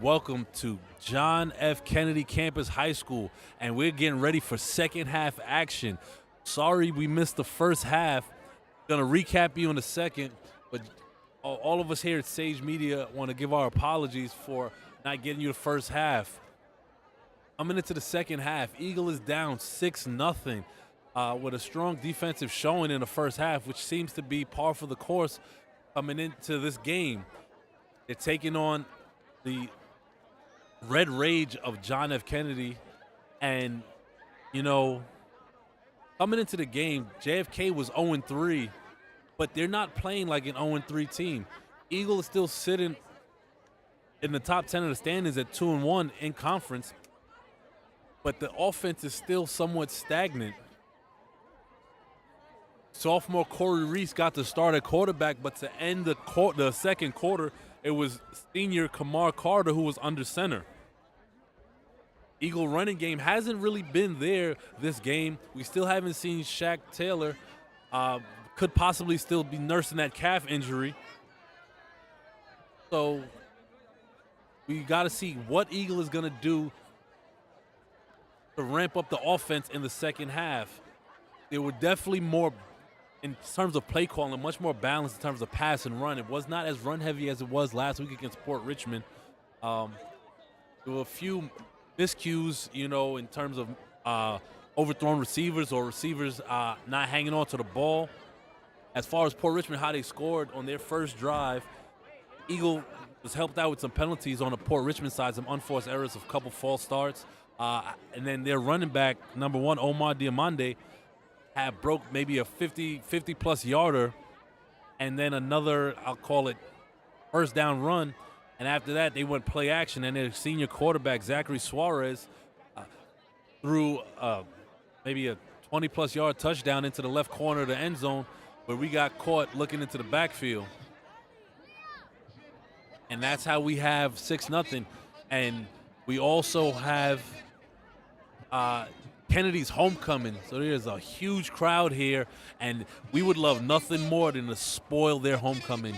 Welcome to John F. Kennedy Campus High School, and we're getting ready for second half action. Sorry we missed the first half. Gonna recap you in a second, but all of us here at Sage Media want to give our apologies for not getting you the first half. Coming into the second half, Eagle is down 6-0 with a strong defensive showing in the first half, which seems to be par for the course coming into this game. They're taking on the Red Rage of John F. Kennedy, and coming into the game, JFK was 0-3, but they're not playing like an 0-3 team. Eagle is still sitting in the top 10 of the standings at 2-1 in conference, but the offense is still somewhat stagnant. Sophomore Corey Reese got the start at quarterback, but to end the second quarter, it was senior Kamar Carter who was under center. Eagle running game hasn't really been there this game. We still haven't seen Shaq Taylor. Could possibly still be nursing that calf injury. So we got to see what Eagle is going to do to ramp up the offense in the second half. There were definitely more, in terms of play calling, much more balanced in terms of pass and run. It was not as run heavy as it was last week against Port Richmond. There were a few miscues, in terms of overthrown receivers or receivers not hanging on to the ball. As far as Port Richmond, how they scored on their first drive, Eagle was helped out with some penalties on the Port Richmond side, some unforced errors, a couple false starts. And then their running back, number one, Omar Diamande, had broke maybe a 50-plus yarder, and then another, I'll call it, first down run. And after that, they went play action, and their senior quarterback, Zachary Suarez, threw maybe a 20-plus yard touchdown into the left corner of the end zone, where we got caught looking into the backfield. And that's how we have 6-0. And we also have Kennedy's homecoming. So there's a huge crowd here, and we would love nothing more than to spoil their homecoming.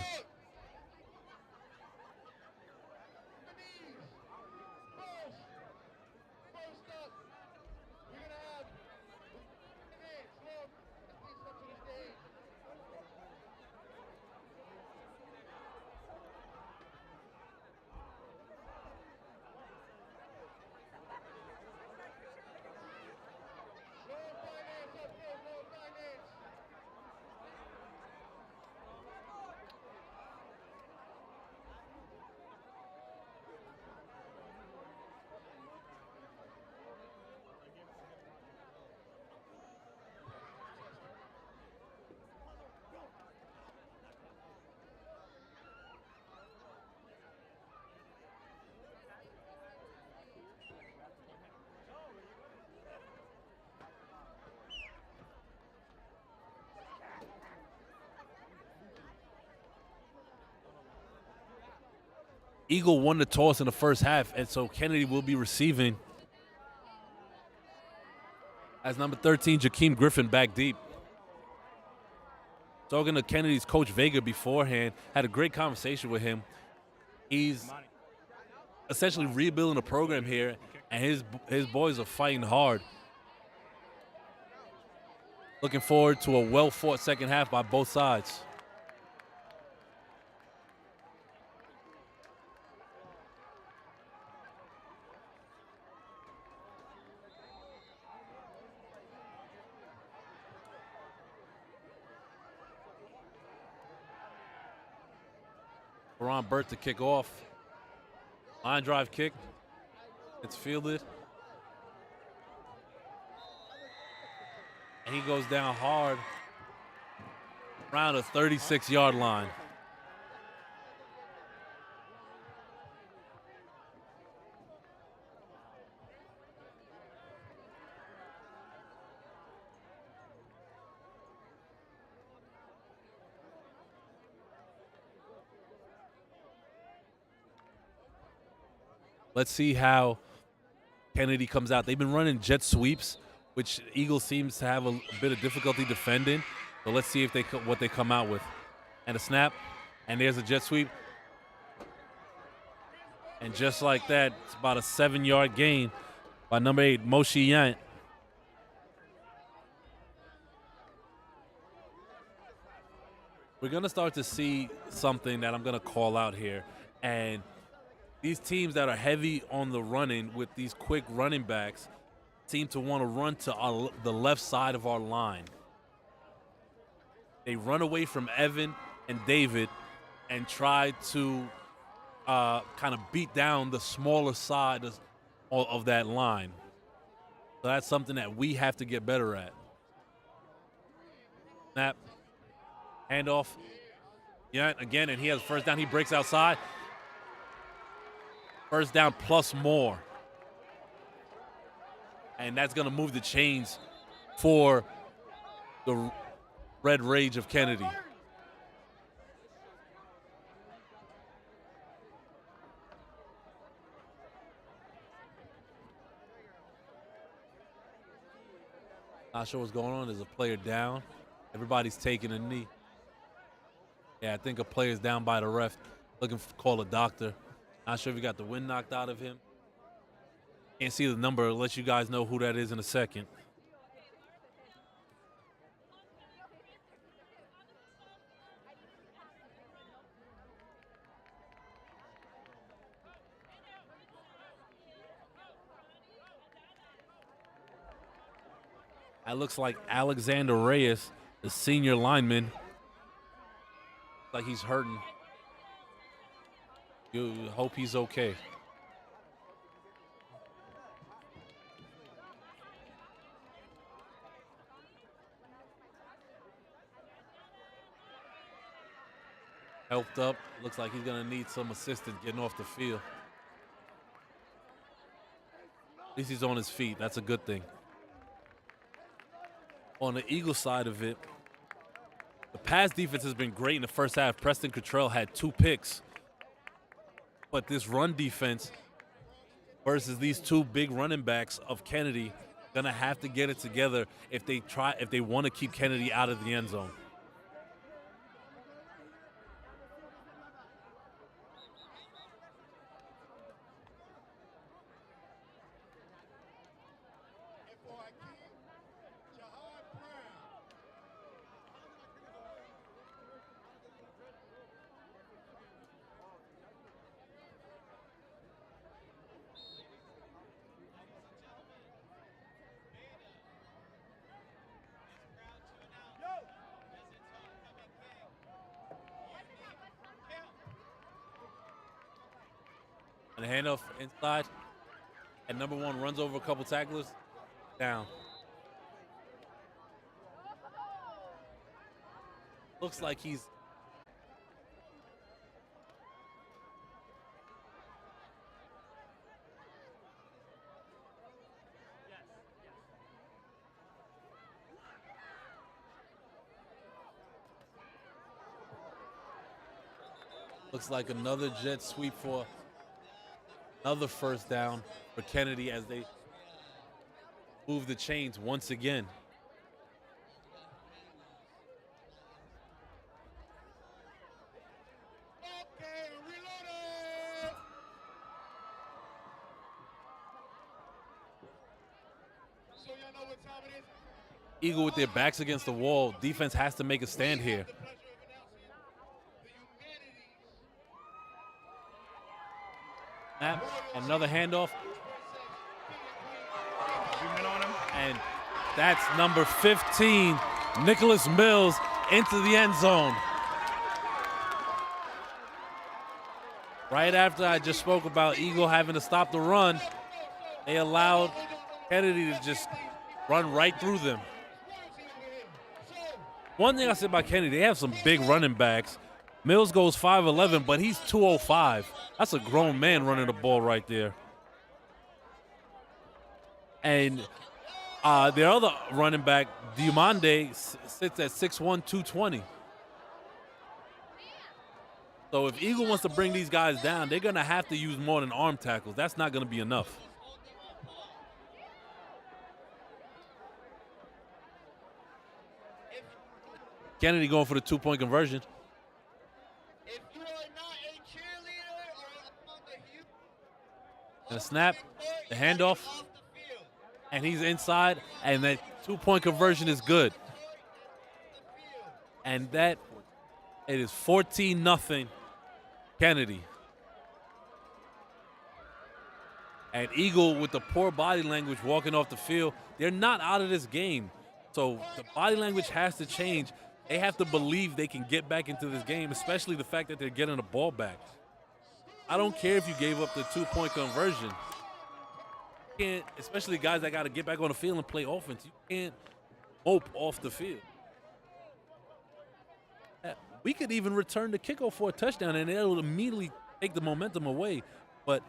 Eagle won the toss in the first half, and so Kennedy will be receiving as number 13, Jakeem Griffin, back deep. Talking to Kennedy's coach Vega beforehand, had a great conversation with him. He's essentially rebuilding the program here, and his boys are fighting hard. Looking forward to a well-fought second half by both sides. Ron Burt to kick off. Line drive kick. It's fielded. And he goes down hard around the 36-yard line. Let's see how Kennedy comes out. They've been running jet sweeps, which Eagles seems to have a bit of difficulty defending. So let's see if what they come out with. And a snap, and there's a jet sweep. And just like that, it's about a 7-yard gain by number 8, Moshe Yant. We're going to start to see something that I'm going to call out here. And these teams that are heavy on the running with these quick running backs seem to want to run to the left side of our line. They run away from Evan and David and try to kind of beat down the smaller side of that line. So that's something that we have to get better at. Snap. Handoff. Yeah, again, and he has first down. He breaks outside. First down plus more. And that's going to move the chains for the Red Rage of Kennedy. Not sure what's going on. There's a player down. Everybody's taking a knee. Yeah, I think a player's down by the ref, looking to call a doctor. Not sure if he got the wind knocked out of him. Can't see the number. I'll let you guys know who that is in a second. That looks like Alexander Reyes, the senior lineman. Like he's hurting. You hope he's okay. Helped up. Looks like he's going to need some assistance getting off the field. At least he's on his feet. That's a good thing. On the Eagle side of it, the pass defense has been great in the first half. Preston Cottrell had 2 picks. But this run defense versus these 2 big running backs of Kennedy gonna have to get it together if they want to keep Kennedy out of the end zone. And a handoff inside. And number 1 runs over a couple tacklers. Down. Looks like he's looks like another jet sweep for another first down for Kennedy as they move the chains once again. Eagle with their backs against the wall. Defense has to make a stand here. Snap, another handoff. And that's number 15, Nicholas Mills, into the end zone. Right after I just spoke about Eagle having to stop the run, they allowed Kennedy to just run right through them. One thing I said about Kennedy, they have some big running backs. Mills goes 5'11", but he's 205. That's a grown man running the ball right there. And their other running back, Diomande, sits at 6'1", 220. So if Eagle wants to bring these guys down, they're going to have to use more than arm tackles. That's not going to be enough. Kennedy going for the 2-point conversion. And a snap, the handoff, and he's inside, and that two-point conversion is good. And that, it is 14-0 Kennedy. And Eagle, with the poor body language walking off the field, they're not out of this game. So the body language has to change. They have to believe they can get back into this game, especially the fact that they're getting the ball back. I don't care if you gave up the two-point conversion. You can't, especially guys that got to get back on the field and play offense. You can't mope off the field. We could even return the kickoff for a touchdown, and it'll immediately take the momentum away. But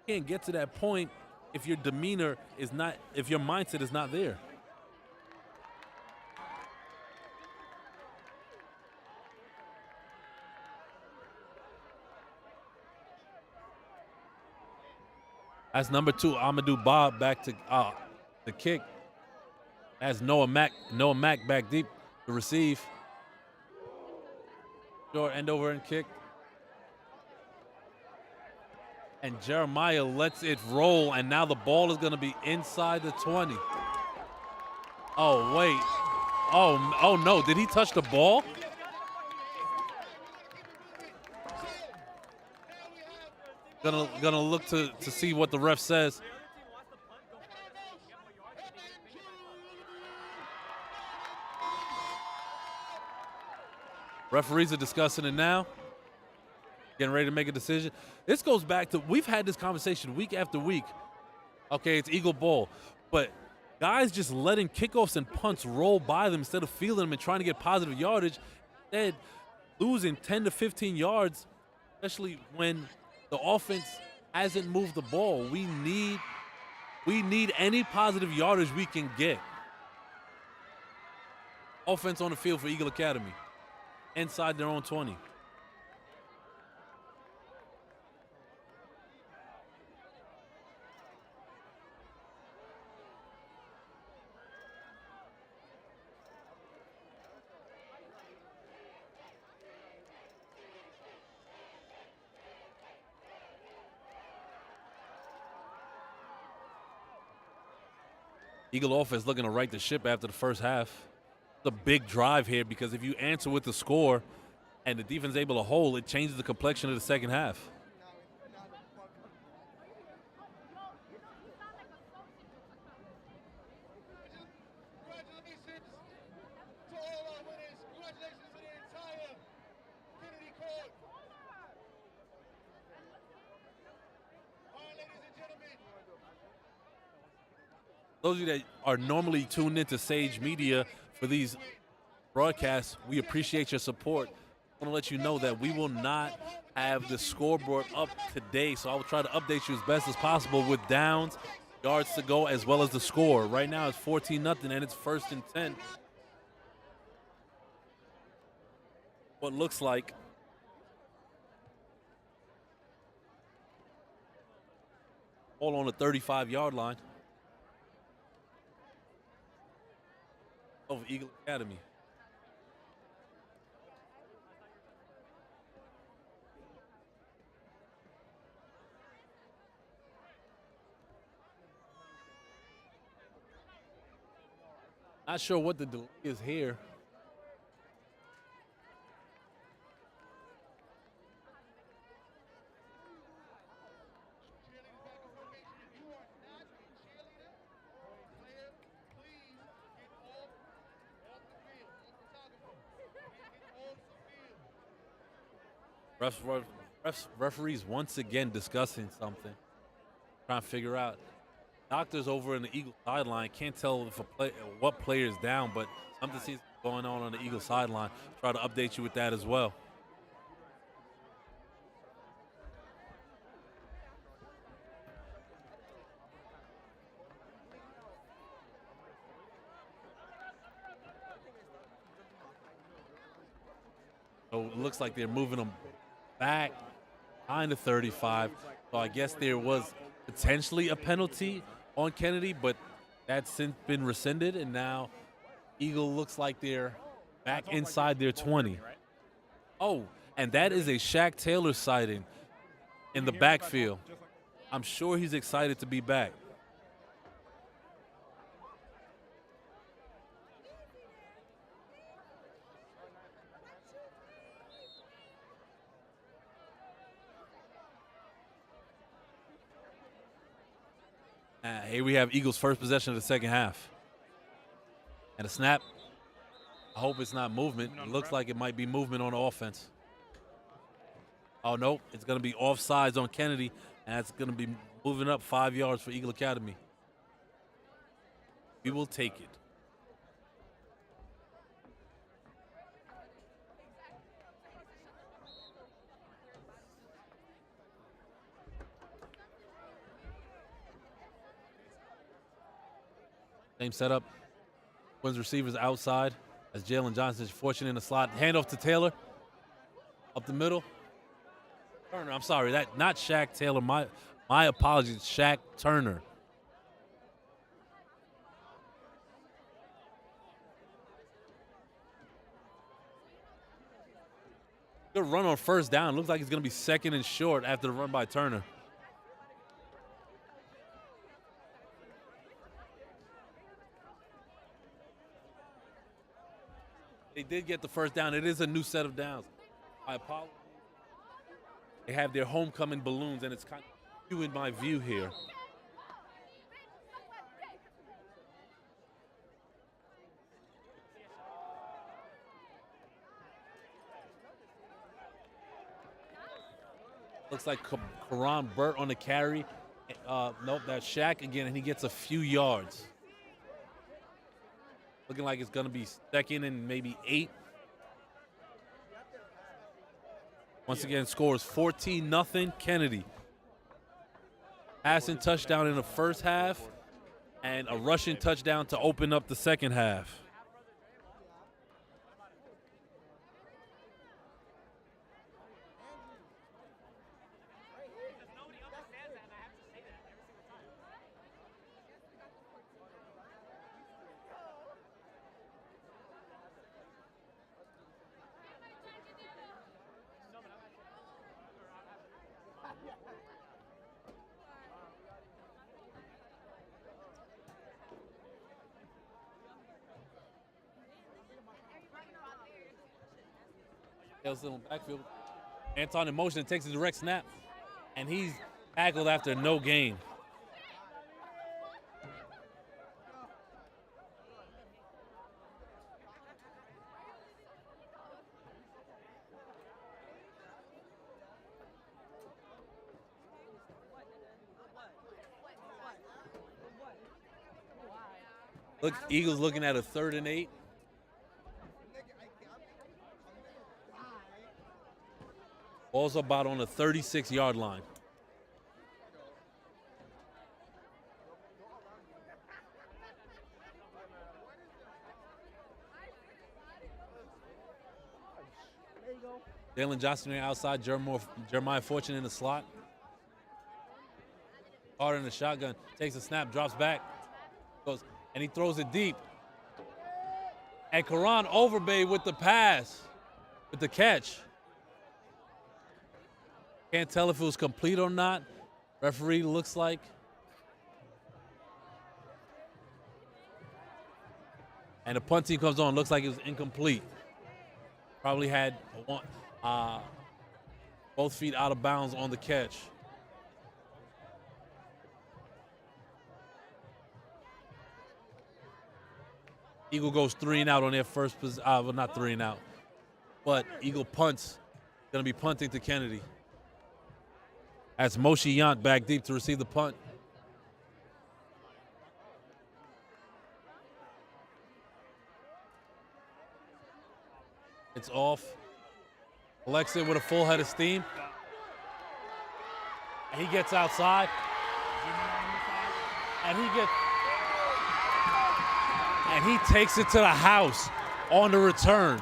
you can't get to that point if your demeanor is not, if your mindset is not there. That's number 2, Amadou Bob back to the kick. That's Noah Mack back deep to receive. Short end over and kick. And Jeremiah lets it roll, and now the ball is going to be inside the 20. Oh, wait. Oh no, did he touch the ball? Gonna look to see what the ref says. Referees are discussing it now. Getting ready to make a decision. This goes back to, we've had this conversation week after week. Okay, it's Eagle ball. But guys just letting kickoffs and punts roll by them instead of fielding them and trying to get positive yardage. Instead, losing 10 to 15 yards, especially when the offense hasn't moved the ball. We need any positive yardage we can get. Offense on the field for Eagle Academy. Inside their own 20. Eagle offense looking to right the ship after the first half. It's a big drive here because if you answer with the score and the defense is able to hold, it changes the complexion of the second half. Those of you that are normally tuned into Sage Media for these broadcasts, we appreciate your support. I want to let you know that we will not have the scoreboard up today, so I will try to update you as best as possible with downs, yards to go, as well as the score. Right now it's 14-0, and it's 1st and 10. What looks like all on the 35-yard line of Eagle Academy. Not sure what the delay is here. Referees once again discussing something, trying to figure out. Doctors over in the Eagle sideline can't tell if what player is down, but something seems going on the Eagle sideline. Try to update you with that as well. So it looks like they're moving them back behind the 35. So I guess there was potentially a penalty on Kennedy, but that's since been rescinded, and now Eagle looks like they're back inside their 20. Oh, and that is a Shaq Taylor sighting in the backfield. I'm sure he's excited to be back. Here we have Eagles' first possession of the second half. And a snap. I hope it's not movement. It looks like it might be movement on the offense. Oh, no. It's going to be offsides on Kennedy, and it's going to be moving up 5 yards for Eagle Academy. We will take it. Same setup. Twins receivers outside as Jalen Johnson is fortunate in the slot. Handoff to Taylor. Up the middle. Turner, I'm sorry, that not Shaq Taylor. My apologies, Shaq Turner. Good run on first down. Looks like he's going to be second and short after the run by Turner. They did get the first down. It is a new set of downs. I apologize. They have their homecoming balloons, and it's kind of few in my view here. Looks like Karan Burt on the carry. Nope, that's Shaq again, and he gets a few yards. Looking like it's going to be second and maybe 8. Once again, scores 14-0 Kennedy. Passing touchdown in the first half and a rushing touchdown to open up the second half. In backfield. Anton in motion, takes a direct snap, and he's tackled after no gain. Look, Eagles looking at a 3rd and 8. Ball's about on the 36-yard line. Jalen Johnson outside, Jeremiah Fortune in the slot. Carter in the shotgun, takes a snap, drops back, goes, and he throws it deep. And Karan Overbay with the pass, with the catch. Can't tell if it was complete or not. Referee looks like. And the punt team comes on. Looks like it was incomplete. Probably had both feet out of bounds on the catch. Eagle goes 3 and out on their first position. Well, not 3 and out. But Eagle punts. Going to be punting to Kennedy. That's Moshe Yant back deep to receive the punt. It's off. Collects it with a full head of steam. And he gets outside. And he takes it to the house on the return.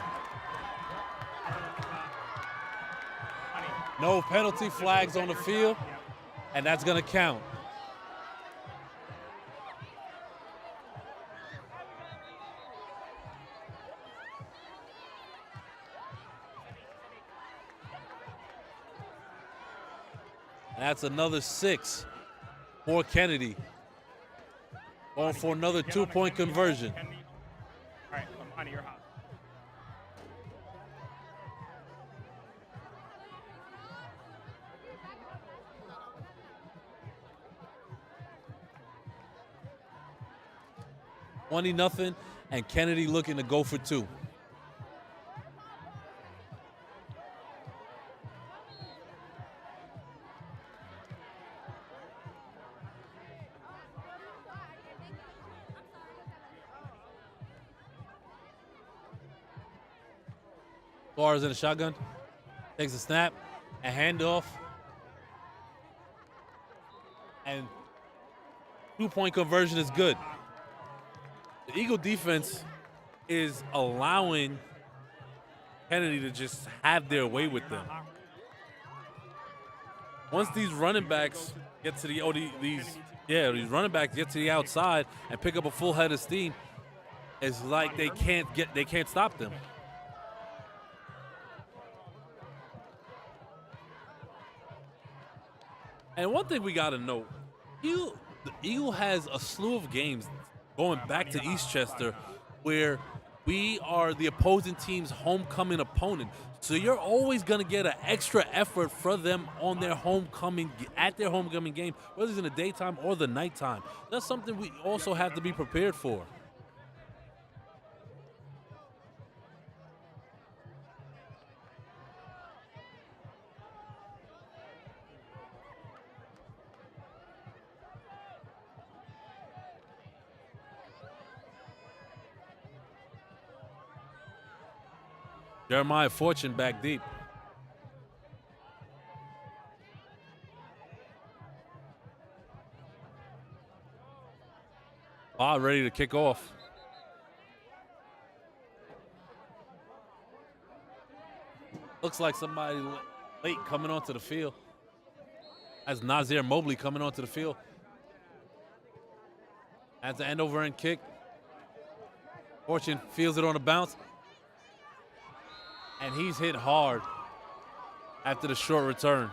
No penalty flags on the field, and that's going to count. And that's another 6 for Kennedy. Going for another 2-point conversion. All right, come on, you're hot. $20-0, and Kennedy looking to go for 2. Suarez in the shotgun, takes a snap, a handoff, and 2-point conversion is good. The Eagle defense is allowing Kennedy to just have their way with them. Once these running backs get to these running backs get to the outside and pick up a full head of steam, it's like they can't stop them. And one thing we got to note, the Eagle has a slew of games going back to Eastchester where we are the opposing team's homecoming opponent. So you're always going to get an extra effort for them on their homecoming game, whether it's in the daytime or the nighttime. That's something we also have to be prepared for. Jeremiah Fortune back deep. Bob ready to kick off. Looks like somebody late coming onto the field. That's Nazir Mobley coming onto the field. Has the end over end kick. Fortune feels it on the bounce. And he's hit hard after the short return.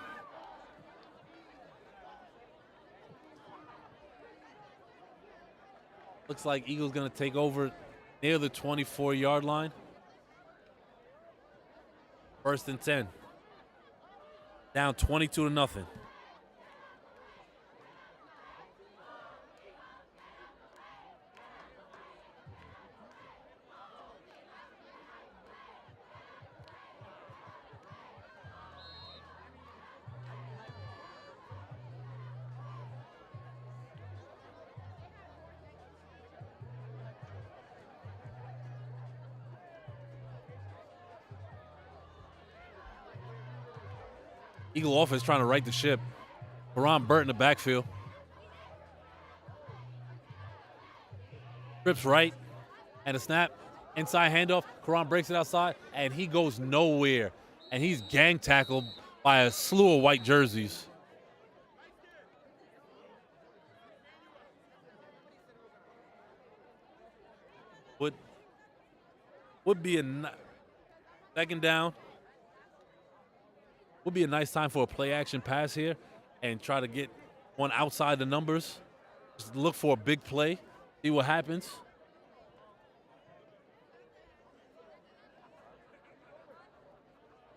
Looks like Eagles gonna take over near the 24-yard line. 1st and 10. Down 22-0. Eagle offense trying to right the ship. Baron Burt in the backfield. Trips right, and a snap. Inside handoff. Karan breaks it outside, and he goes nowhere. And he's gang tackled by a slew of white jerseys. Would be a second down. Would be a nice time for a play action pass here and try to get one outside the numbers. Just look for a big play, see what happens.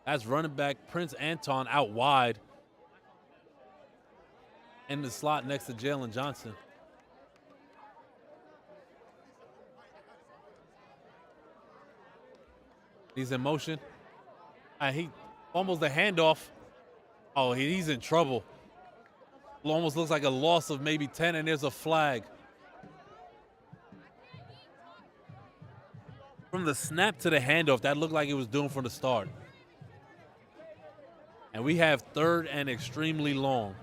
That's running back Prince Anton out wide in the slot next to Jalen Johnson. He's in motion. And he almost a handoff. Oh, he's in trouble. It almost looks like a loss of maybe 10, and there's a flag. From the snap to the handoff, that looked like it was doomed from the start. And we have 3rd and extremely long.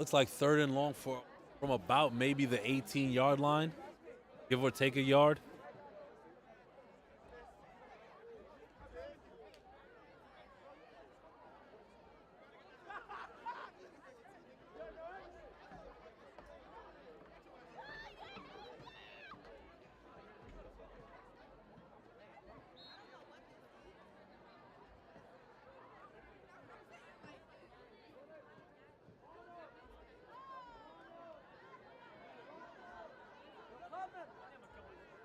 Looks like 3rd and long from about maybe the 18-yard line, give or take a yard.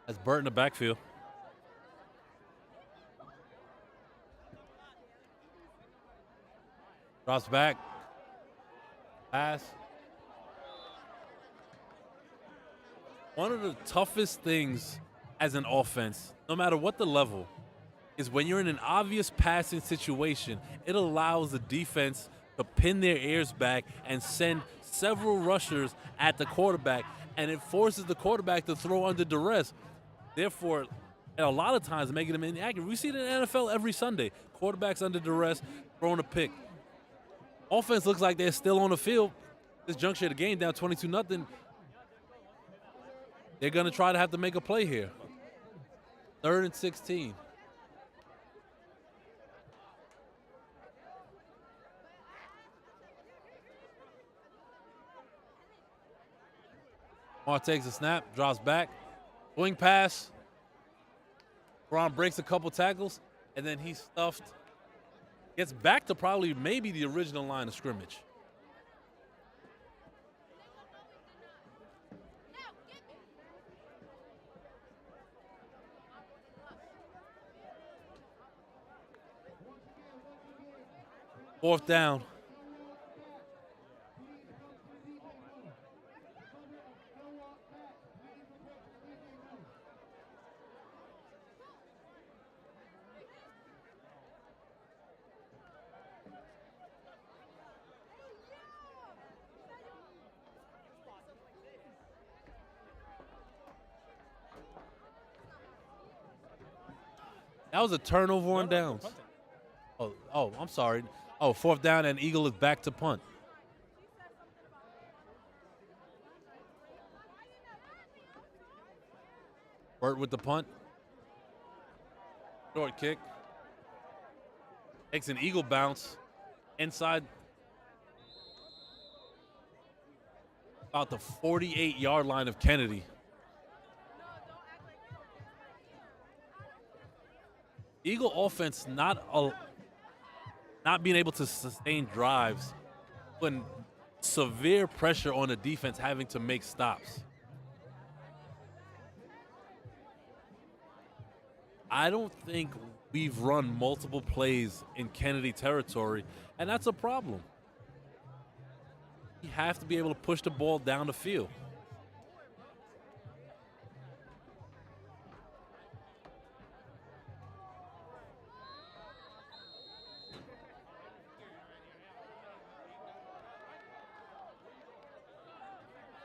That's Burt in the backfield. Drops back. Pass. One of the toughest things as an offense, no matter what the level, is when you're in an obvious passing situation, it allows the defense to pin their ears back and send several rushers at the quarterback, and it forces the quarterback to throw under duress. Therefore, and a lot of times making them inaccurate. We see it in the NFL every Sunday. Quarterbacks under duress, throwing a pick. Offense looks like they're still on the field. This juncture of the game down 22-0. They're going to try to have to make a play here. 3rd and 16. Lamar takes a snap, drops back. Swing pass. Braun breaks a couple tackles, and then he's stuffed. Gets back to probably maybe the original line of scrimmage. Fourth down. That was a turnover on downs. Oh, I'm sorry. Oh, 4th down, and Eagle is back to punt. Burt with the punt. Short kick. Takes an Eagle bounce inside about the 48-yard line of Kennedy. Eagle offense not being able to sustain drives, putting severe pressure on the defense having to make stops. I don't think we've run multiple plays in Kennedy territory, and that's a problem. You have to be able to push the ball down the field.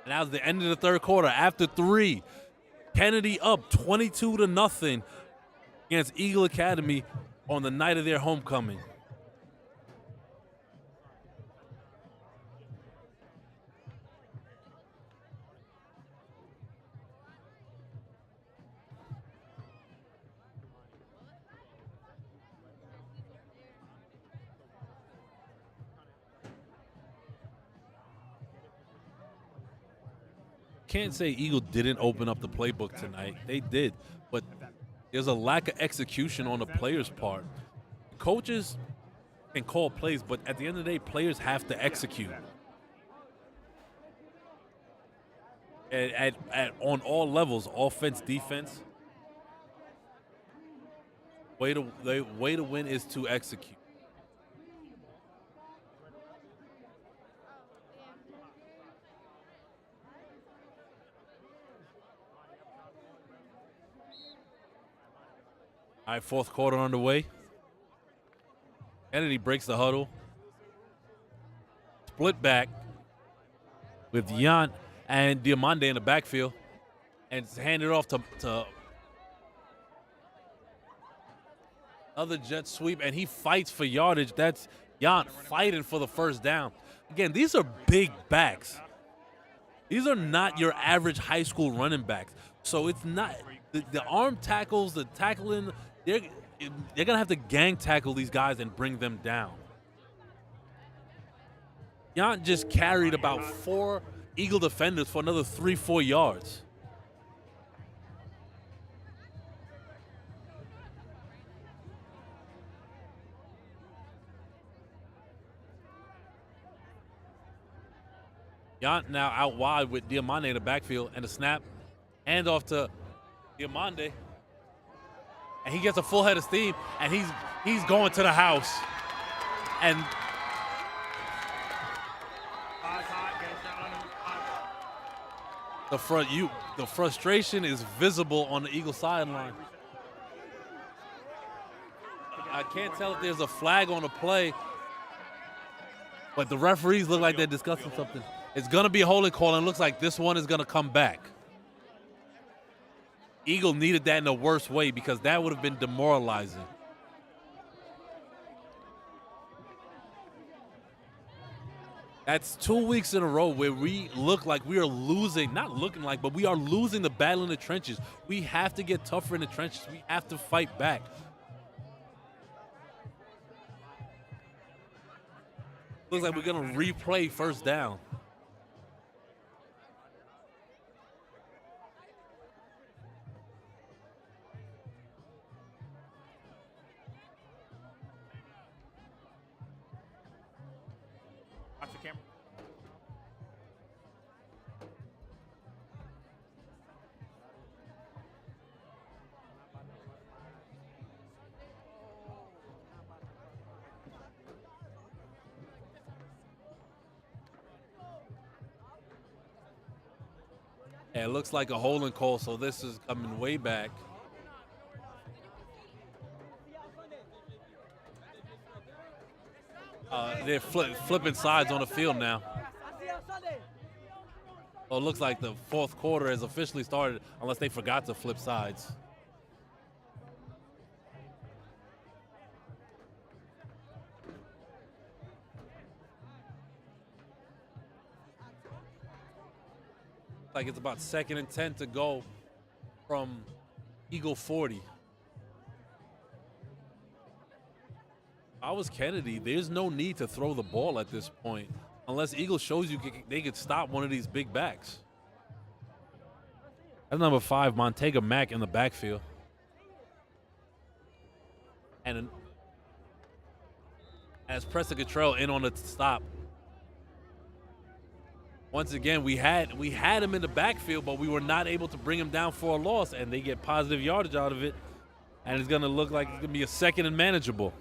And that was the end of the 3rd quarter. After 3, Kennedy up 22-0 against Eagle Academy on the night of their homecoming. Can't say Eagle didn't open up the playbook tonight. They did, but there's a lack of execution on the players' part. Coaches can call plays, but at the end of the day, players have to execute. On all levels, offense, defense. The way to win is to execute. All right, 4th quarter underway. Kennedy breaks the huddle. Split back with Yant and Diamande in the backfield. And it's handed off to another jet sweep, and he fights for yardage. That's Yant fighting for the first down. Again, these are big backs. These are not your average high school running backs. So it's not the arm tackles, the tackling. They're gonna have to gang tackle these guys and bring them down. Yant just carried about 4 Eagle defenders for another 3-4 yards. Yant now out wide with Diamande in the backfield, and a snap, hand off to Diamande, and he gets a full head of steam, and he's going to the house. And the frustration is visible on the Eagle sideline. I can't tell if there's a flag on the play, but the referees look like they're discussing something. It's going to be a holding call, and it looks like this one is going to come back. Eagle needed that in the worst way because that would have been demoralizing. That's 2 weeks in a row where we look like we are losing, not looking like, but we are losing the battle in the trenches. We have to get tougher in the trenches. We have to fight back. Looks like we're going to replay first down. Watch the camera. Yeah, it looks like a holding call, so this is coming way back. They're flipping sides on the field now. Well, it looks like the fourth quarter has officially started, unless they forgot to flip sides. Like it's about 2nd and 10 to go from Eagle 40. If I was Kennedy, there's no need to throw the ball at this point unless Eagle shows you they could stop one of these big backs. That's number 5, Montega Mack in the backfield. And as Preston Cottrell in on the stop. Once again, we had him in the backfield, but we were not able to bring him down for a loss, and they get positive yardage out of it, and it's going to look like it's going to be a 2nd and manageable.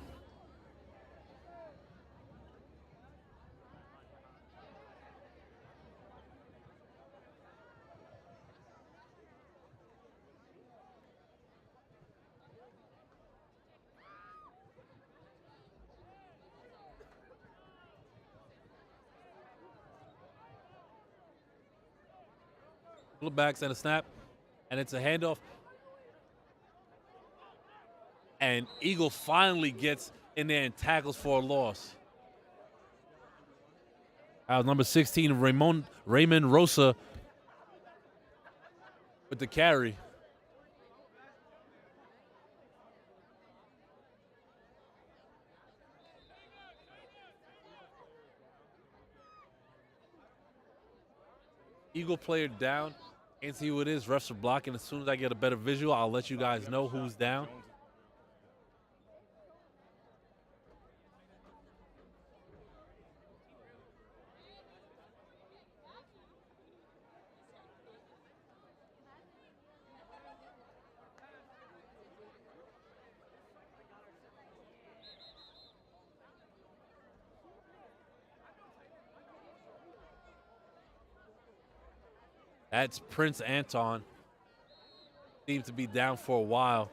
Backs and a snap, and it's a handoff. And Eagle finally gets in there and tackles for a loss. Number 16, Raymond Rosa with the carry. Eagle player down. Can't see who it is. Refs are blocking. As soon as I get a better visual, I'll let you guys know who's down. That's Prince Anton. Seems to be down for a while.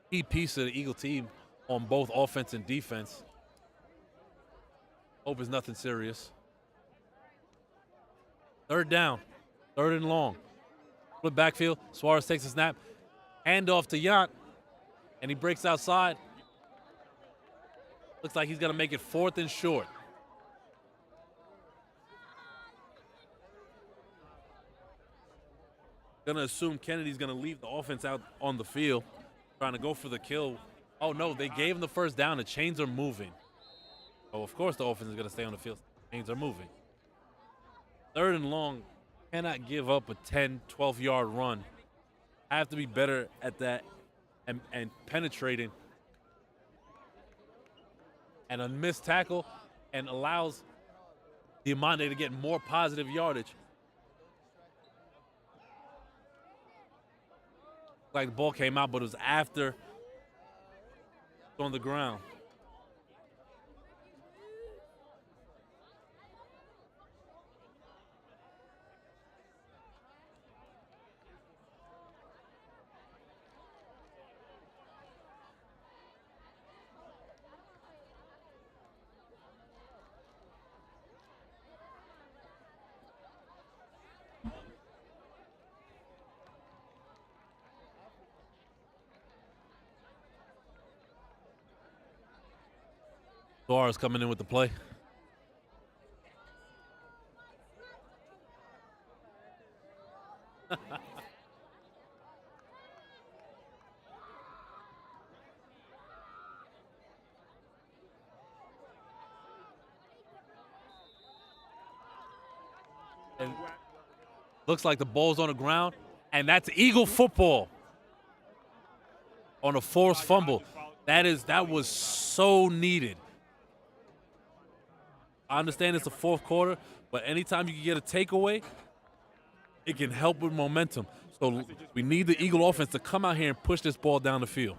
Key piece of the Eagle team on both offense and defense. Hope it's nothing serious. 3rd down. 3rd and long. Flip backfield. Suarez takes a snap. Hand off to Yant. And he breaks outside. Looks like he's going to make it 4th and short. Going to assume Kennedy's going to leave the offense out on the field, trying to go for the kill. Oh, no, they gave him the first down. The chains are moving. Oh, of course the offense is going to stay on the field. Chains are moving. 3rd and long. Cannot give up a 10, 12-yard run. Have to be better at that and penetrating. And a missed tackle and allows Diamande to get more positive yardage. Like the ball came out, but it was after on the ground. Suarez coming in with the play. And looks like the ball's on the ground, and that's Eagle football on a forced fumble. That was so needed. I understand it's the 4th quarter, but anytime you can get a takeaway, it can help with momentum. So we need the Eagle offense to come out here and push this ball down the field.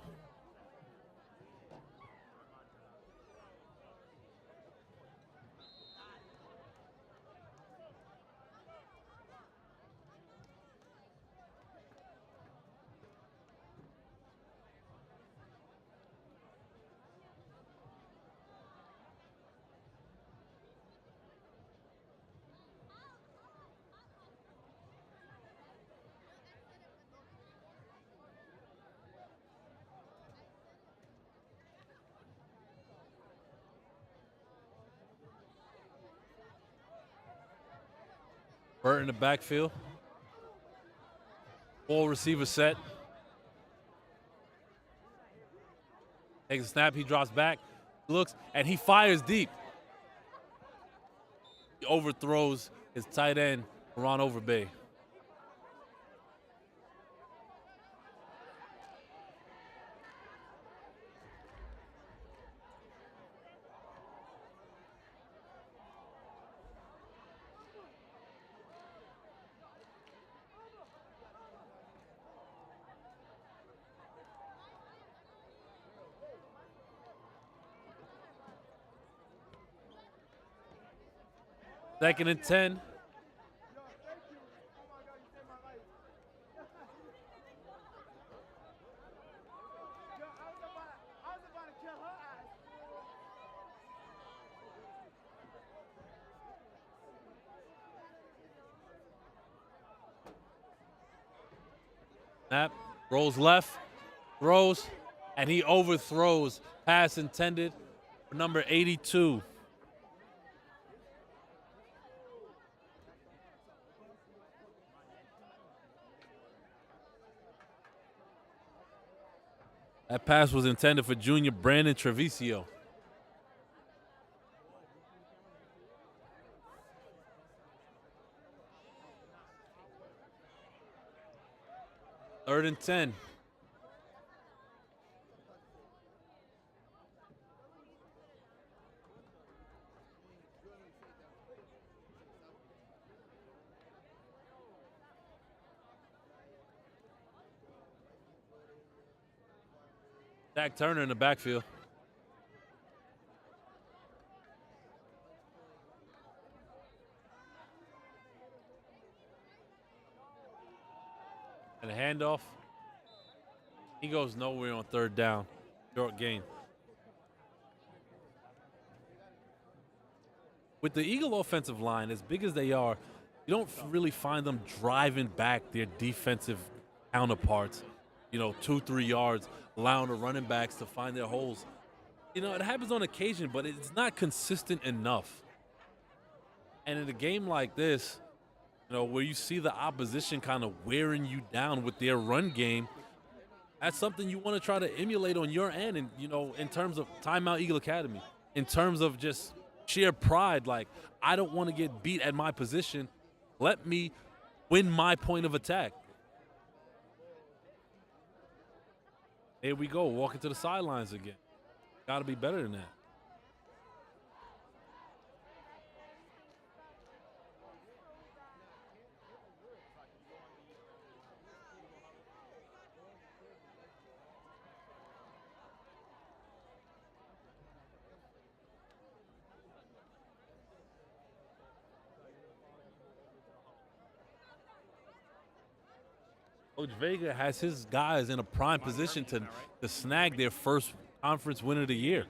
Burt in the backfield. 4 receiver set. Takes a snap, he drops back, looks, and he fires deep. He overthrows his tight end, Ron Overbay. Second and 10. Snap, rolls left, throws, and he overthrows. Pass intended for number 82. That pass was intended for junior Brandon Treviso. Third and 10. Zach Turner in the backfield. And a handoff. He goes nowhere on 3rd down. Short gain. With the Eagle offensive line, as big as they are, you don't really find them driving back their defensive counterparts, 2-3 yards, allowing the running backs to find their holes. It happens on occasion, but it's not consistent enough. And in a game like this, where you see the opposition kind of wearing you down with their run game, that's something you want to try to emulate on your end. And, in terms of Timeout Eagle Academy, in terms of just sheer pride, like, I don't want to get beat at my position. Let me win my point of attack. Here we go, walking to the sidelines again. Got to be better than that. Coach Vega has his guys in a prime position to snag their first conference win of the year.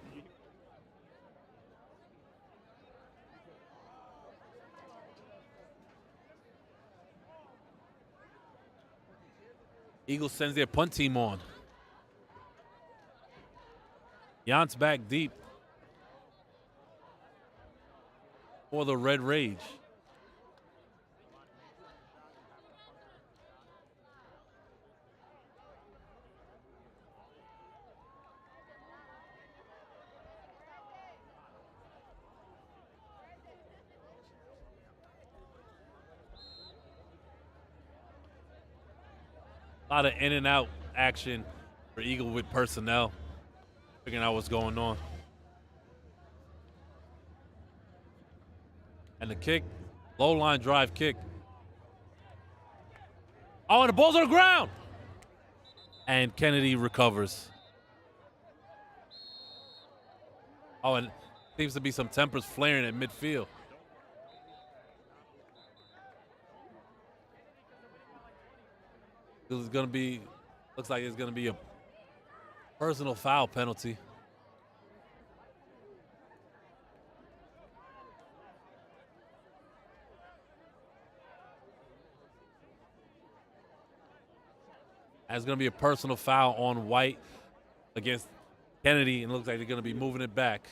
Eagles sends their punt team on. Yant's back deep for the Red Rage. A lot of in and out action for Eagle with personnel, figuring out what's going on. And the kick, low line drive kick. Oh, and the ball's on the ground. And Kennedy recovers. Oh, and seems to be some tempers flaring at midfield. This is going to be, looks like it's going to be a personal foul penalty. And it's going to be a personal foul on White against Kennedy, and it looks like they're going to be moving it back.